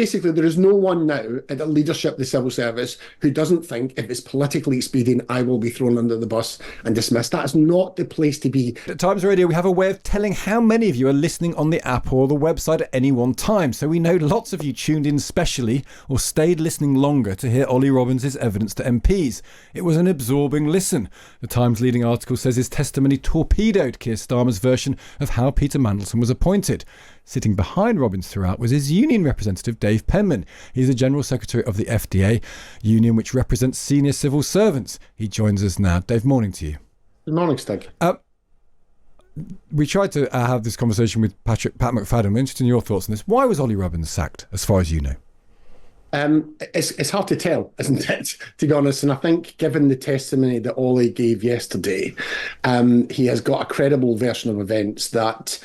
basically, there is no one now at the leadership of the civil service who doesn't think if it's politically expedient, I will be thrown under the bus and dismissed. That is not the place to be. At Times Radio, we have a way of telling how many of you are listening on the app or the website at any one time. So we know lots of you tuned in specially or stayed listening longer to hear Ollie Robbins' evidence to MPs. It was an absorbing listen. The Times leading article says his testimony torpedoed Keir Starmer's version of how Peter Mandelson was appointed. Sitting behind Robbins throughout was his union representative, Dave Penman. He's the General Secretary of the FDA, union which represents senior civil servants. He joins us now. Dave, morning to you. Good morning, Stig. We tried to have this conversation with Pat McFadden. I'm interested in your thoughts on this. Why was Ollie Robbins sacked, as far as you know? It's hard to tell, isn't it, to be honest? And I think given the testimony that Ollie gave yesterday, he has got a credible version of events that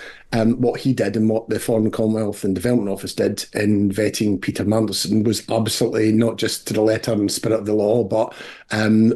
what he did and what the Foreign, Commonwealth and Development Office did in vetting Peter Mandelson was absolutely not just to the letter and spirit of the law, but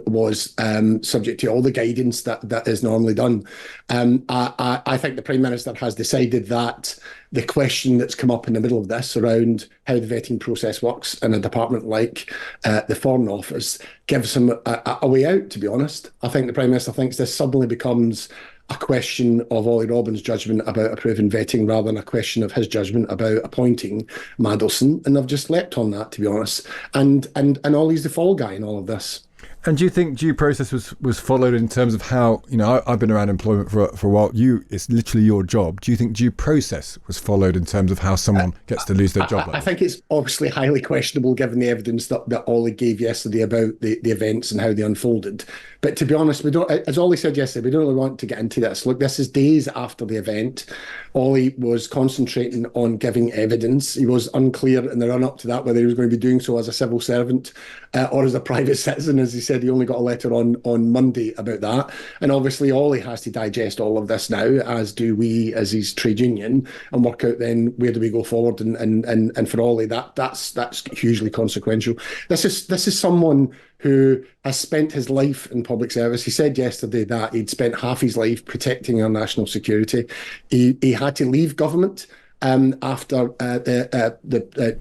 was subject to all the guidance that is normally done. I think the Prime Minister has decided that the question that's come up in the middle of this around how the vetting process works in a department like the Foreign Office gives him a way out, to be honest. I think the Prime Minister thinks this suddenly becomes a question of Ollie Robbins' judgment about approving vetting rather than a question of his judgment about appointing Mandelson. And they've just leapt on that, to be honest. And Ollie's the fall guy in all of this. And do you think due process was followed in terms of how, I've been around employment for a while. It's literally your job. Do you think due process was followed in terms of how someone gets to lose their job? I think it's obviously highly questionable given the evidence that Ollie gave yesterday about the events and how they unfolded. But to be honest, we don't, as Ollie said yesterday, we don't really want to get into this. Look, this is days after the event. Ollie was concentrating on giving evidence. He was unclear in the run-up to that whether he was going to be doing so as a civil servant or as a private citizen. As he said, he only got a letter on Monday about that. And obviously, Ollie has to digest all of this now, as do we as his trade union, and work out then where do we go forward. And for Ollie, that's hugely consequential. This is someone who has spent his life in public service. He said yesterday that he'd spent half his life protecting our national security. He had to leave government after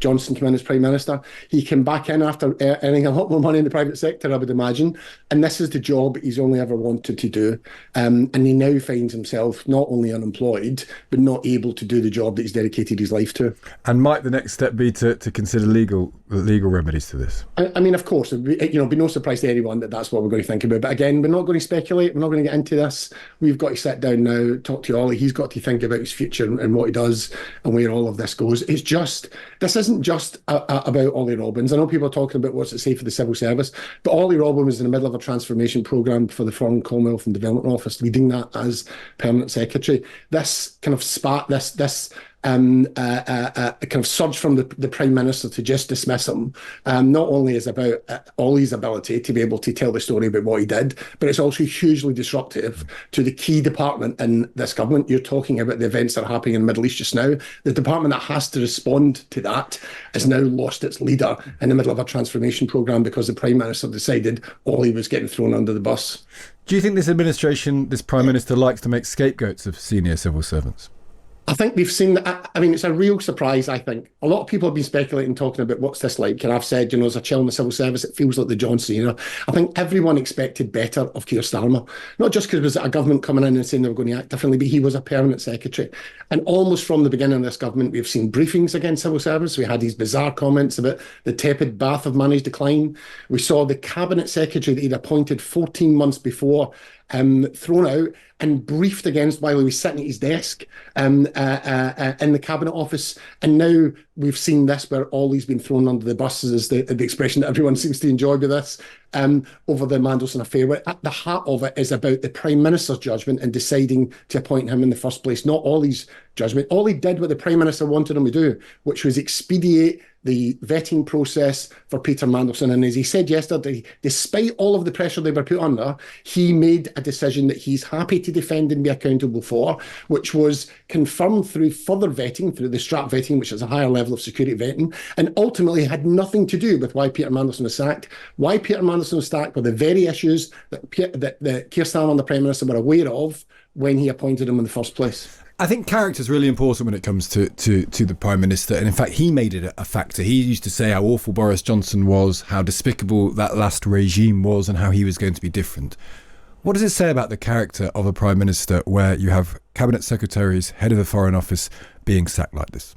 Johnson came in as Prime Minister. He came back in after earning a lot more money in the private sector, I would imagine. And this is the job he's only ever wanted to do. And he now finds himself not only unemployed, but not able to do the job that he's dedicated his life to. And might the next step be to consider legal remedies to this? I mean, of course, it'd be no surprise to anyone that that's what we're going to think about. But again, we're not going to speculate. We're not going to get into this. We've got to sit down now, talk to Ollie. He's got to think about his future and what he does and where all of this goes. This isn't just about Ollie Robbins. I know people are talking about what's at stake for the civil service, but Ollie Robbins was in the middle of a transformation programme for the Foreign, Commonwealth and Development Office, leading that as Permanent Secretary. This kind of sparked this kind of surge from the Prime Minister to just dismiss him, not only is about Ollie's ability to be able to tell the story about what he did, but it's also hugely disruptive to the key department in this government. You're talking about the events that are happening in the Middle East just now. The department that has to respond to that has now lost its leader in the middle of a transformation programme because the Prime Minister decided Ollie was getting thrown under the bus. Do you think this administration, this Prime Minister, likes to make scapegoats of senior civil servants? I think we've seen that. I mean, it's a real surprise, I think. A lot of people have been speculating, talking about what's this like. And I've said, as a chill in the civil service, it feels like the Johnson. I think everyone expected better of Keir Starmer, not just because it was a government coming in and saying they were going to act differently, but he was a permanent secretary. And almost from the beginning of this government, we've seen briefings against civil service. We had these bizarre comments about the tepid bath of managed decline. We saw the cabinet secretary that he'd appointed 14 months before thrown out and briefed against while he was sitting at his desk in the Cabinet Office. And now we've seen this where Ollie's been thrown under the buses, is the expression that everyone seems to enjoy with this, over the Mandelson affair. Where at the heart of it is about the Prime Minister's judgment in deciding to appoint him in the first place, not Ollie's judgment. Ollie did what the Prime Minister wanted him to do, which was expedite the vetting process for Peter Mandelson. And as he said yesterday, despite all of the pressure they were put under, he made a decision that he's happy to defend and be accountable for, which was confirmed through further vetting, through the strap vetting, which is a higher level of security vetting, and ultimately had nothing to do with why Peter Mandelson was sacked. Why Peter Mandelson was sacked were the very issues that Keir Starmer and the Prime Minister were aware of when he appointed him in the first place. I think character is really important when it comes to the Prime Minister. And in fact, he made it a factor. He used to say how awful Boris Johnson was, how despicable that last regime was, and how he was going to be different. What does it say about the character of a Prime Minister where you have cabinet secretaries, head of the Foreign Office being sacked like this?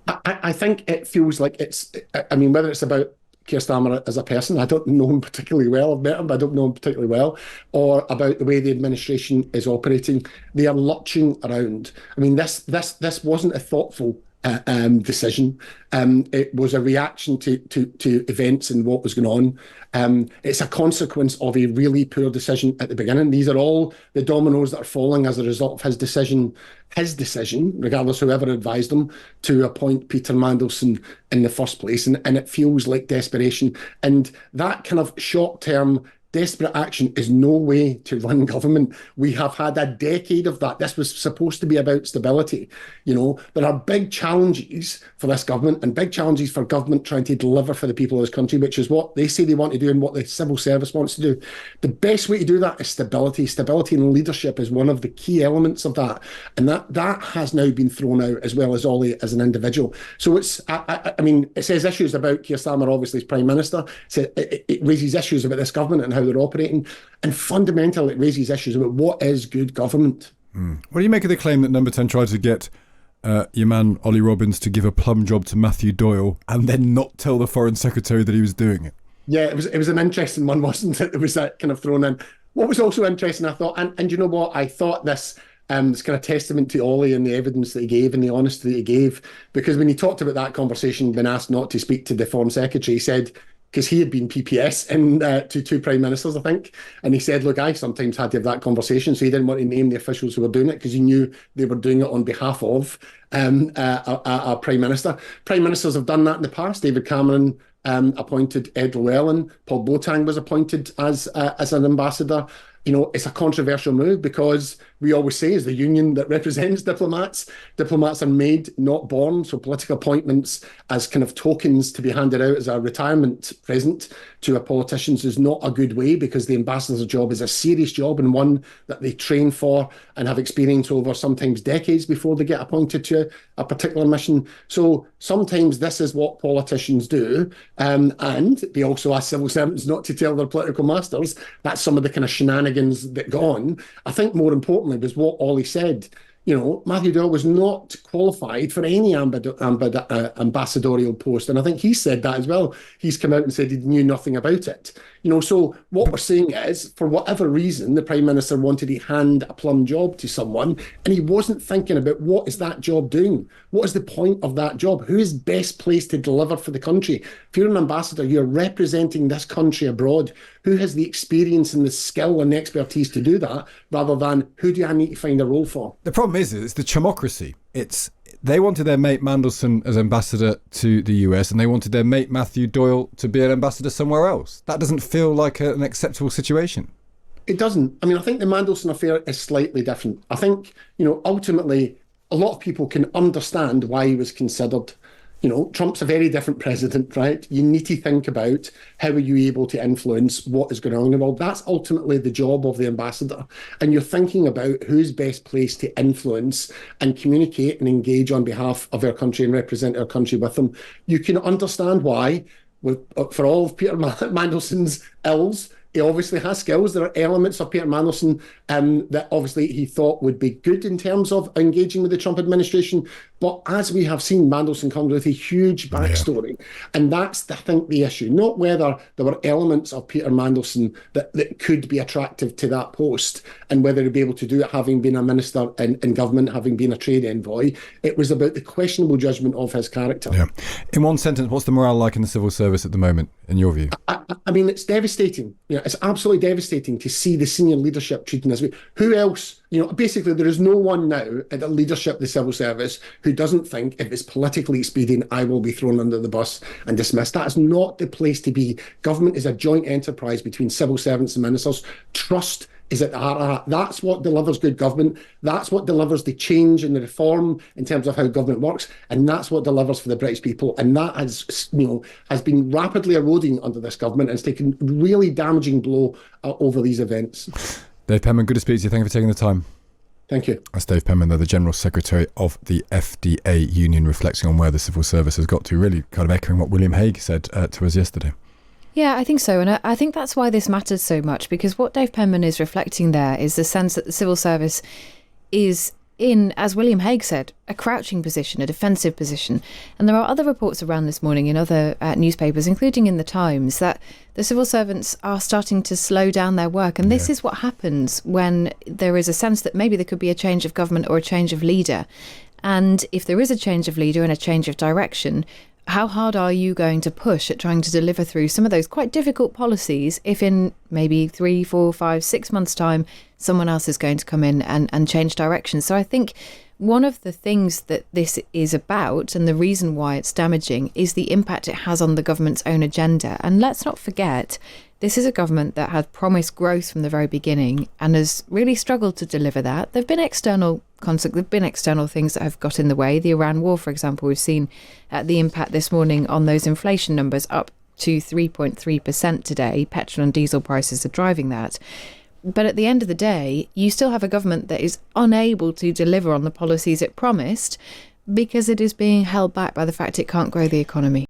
I think it feels like whether it's about Keir Starmer as a person, I don't know him particularly well. I've met him, but I don't know him particularly well, or about the way the administration is operating. They are lurching around. I mean, this wasn't a thoughtful decision. It was a reaction to events and what was going on. It's a consequence of a really poor decision at the beginning. These are all the dominoes that are falling as a result of his decision, regardless whoever advised him, to appoint Peter Mandelson in the first place. And it feels like desperation. And that kind of short-term desperate action is no way to run government. We have had a decade of that. This was supposed to be about stability. There are big challenges for this government and big challenges for government trying to deliver for the people of this country, which is what they say they want to do and what the civil service wants to do. The best way to do that is stability. Stability and leadership is one of the key elements of that. And that has now been thrown out, as well as Ollie as an individual. So it says issues about Keir Starmer, obviously, as Prime Minister. It raises issues about this government and how they're operating, and fundamentally it raises issues about what is good government. What do you make of the claim that Number 10 tried to get your man Ollie Robbins to give a plum job to Matthew Doyle and then not tell the Foreign Secretary that he was doing it? Yeah, it was an interesting one, wasn't it? There was that kind of thrown in. What was also interesting, I thought, and you know what, I thought this it's kind of testament to Ollie and the evidence that he gave and the honesty that he gave, because when he talked about that conversation, been asked not to speak to the Foreign Secretary, he said, because he had been PPS to two prime ministers, I think. And he said, look, I sometimes had to have that conversation. So he didn't want to name the officials who were doing it because he knew they were doing it on behalf of a prime minister. Prime ministers have done that in the past. David Cameron appointed Ed Llewellyn. Paul Boateng was appointed as an ambassador. It's a controversial move because we always say, as the union that represents diplomats are made, not born. So political appointments as kind of tokens to be handed out as a retirement present to a politicians is not a good way, because the ambassador's job is a serious job and one that they train for and have experience over sometimes decades before they get appointed to a particular mission. So sometimes this is what politicians do. And they also ask civil servants not to tell their political masters. That's some of the kind of shenanigans that go on. I think more importantly was what Ollie said. Matthew Doyle was not qualified for any ambassadorial post. And I think he said that as well. He's come out and said he knew nothing about it. So what we're saying is, for whatever reason, the Prime Minister wanted to hand a plum job to someone, and he wasn't thinking about what is that job doing? What is the point of that job? Who is best placed to deliver for the country? If you're an ambassador, you're representing this country abroad. Who has the experience and the skill and expertise to do that, rather than who do I need to find a role for? The problem is, it's the chumocracy. They wanted their mate Mandelson as ambassador to the US, and they wanted their mate Matthew Doyle to be an ambassador somewhere else. That doesn't feel like an acceptable situation. It doesn't. I think the Mandelson affair is slightly different. I think, ultimately, a lot of people can understand why he was considered. Trump's a very different president, right? You need to think about how are you able to influence what is going on in the world. That's ultimately the job of the ambassador. And you're thinking about who's best placed to influence and communicate and engage on behalf of our country and represent our country with them. You can understand why, for all of Peter Mandelson's ills, he obviously has skills. There are elements of Peter Mandelson that obviously he thought would be good in terms of engaging with the Trump administration. But as we have seen, Mandelson comes with a huge backstory. Yeah. And that's, I think, the issue. Not whether there were elements of Peter Mandelson that could be attractive to that post, and whether he'd be able to do it having been a minister in government, having been a trade envoy. It was about the questionable judgment of his character. Yeah. In one sentence, what's the morale like in the civil service at the moment, in your view? It's devastating. It's absolutely devastating to see the senior leadership treating this way. Who else? Basically, there is no one now at the leadership of the civil service who doesn't think if it's politically expedient, I will be thrown under the bus and dismissed. That is not the place to be. Government is a joint enterprise between civil servants and ministers. Trust is at the heart of that. That's what delivers good government. That's what delivers the change and the reform in terms of how government works. And that's what delivers for the British people. And that has been rapidly eroding under this government, and it's taken really damaging blow over these events. Dave Penman, good to speak to you. Thank you for taking the time. Thank you. That's Dave Penman, the General Secretary of the FDA union, reflecting on where the civil service has got to, really kind of echoing what William Hague said to us yesterday. Yeah, I think so. And I think that's why this matters so much, because what Dave Penman is reflecting there is the sense that the civil service is in, as William Hague said, a crouching position, a defensive position. And there are other reports around this morning in other newspapers, including in the Times, that the civil servants are starting to slow down their work. And this is what happens when there is a sense that maybe there could be a change of government or a change of leader. And if there is a change of leader and a change of direction, how hard are you going to push at trying to deliver through some of those quite difficult policies if in maybe 3, 4, 5, 6 months' time, someone else is going to come in and change direction? So I think one of the things that this is about, and the reason why it's damaging, is the impact it has on the government's own agenda. And let's not forget, this is a government that had promised growth from the very beginning and has really struggled to deliver that. There've been external conflict, there've been external things that have got in the way. The Iran war, for example, we've seen the impact this morning on those inflation numbers, up to 3.3% today. Petrol and diesel prices are driving that. But at the end of the day, you still have a government that is unable to deliver on the policies it promised because it is being held back by the fact it can't grow the economy.